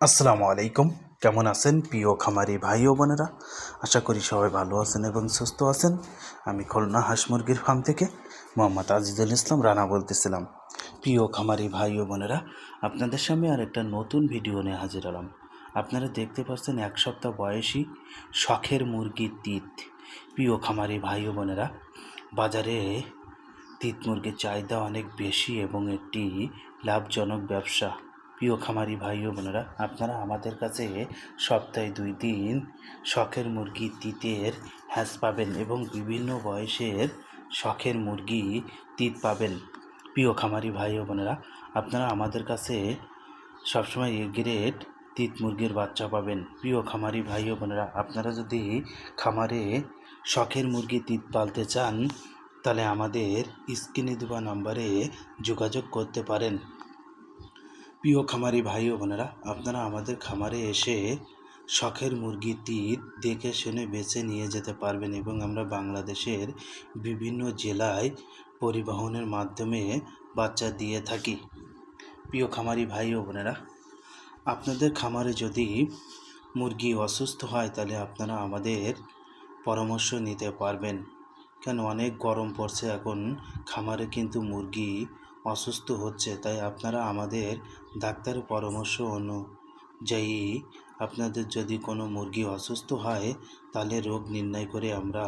আসসালামু আলাইকুম। কেমন আছেন প্রিয় খামারি ভাই ও বোনেরা? আশা করি সবাই ভালো আছেন এবং সুস্থ আছেন। আমি খুলনা হাঁস মুরগির ফার্ম থেকে মোহাম্মদ আজিজুল ইসলাম রানা বলতেছিলাম। প্রিয় খামারি ভাই ও বোনেরা, আপনাদের সামনে আর একটা নতুন ভিডিও নিয়ে হাজির হলাম। আপনারা দেখতে পাচ্ছেন 1 সপ্তাহ বয়সী শখের মুরগির তিত। প্রিয় খামারি ভাই ও বোনেরা, বাজারে তিত মুরগির চাহিদা অনেক বেশি এবং একটি লাভজনক ব্যবসা। প্রিয় খামারি ভাই ও বোনেরা, আপনারা আমাদের কাছে সপ্তাহে 2 দিন শখের মুরগি তিতের হ্যাঁস পাবেন এবং বিভিন্ন বয়সের শখের মুরগি তিত পাবেন। প্রিয় খামারি ভাই ও বোনেরা, আপনারা আমাদের কাছে সবসময় এ গ্রেড তিত মুরগির বাচ্চা পাবেন। প্রিয় খামারি ভাই ও বোনেরা, আপনারা যদি খামারে শখের মুরগি তিত পালতে চান তাহলে আমাদের স্ক্রিনে দেওয়া নাম্বারে যোগাযোগ করতে পারেন। প্রিয় খামারি ভাই ও বোনেরা, আপনারা আমাদের খামারে এসে শখের মুরগি তিত দেখে শুনে বেছে নিয়ে যেতে পারবেন এবং আমরা বাংলাদেশের বিভিন্ন জেলায় পরিবহনের মাধ্যমে বাচ্চা দিয়ে থাকি। প্রিয় খামারি ভাই ও বোনেরা, আপনাদের খামারে যদি মুরগি অসুস্থ হয় তাহলে আপনারা আমাদের পরামর্শ নিতে পারবেন। কেন, অনেক গরম পড়ছে এখন, খামারে কিন্তু মুরগি অসুস্থ হচ্ছে, তাই আপনারা আমাদের ডাক্তারের পরামর্শ অনুযায়ী আপনাদের যদি কোনো মুরগি অসুস্থ হয় তাহলে রোগ নির্ণয় করে আমরা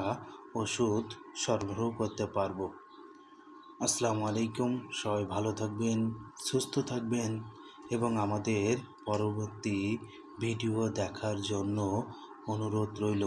ওষুধ সরবরাহ করতে পারবো। আসসালামু আলাইকুম। সবাই ভালো থাকবেন, সুস্থ থাকবেন এবং আমাদের পরবর্তী ভিডিও দেখার জন্য অনুরোধ রইল।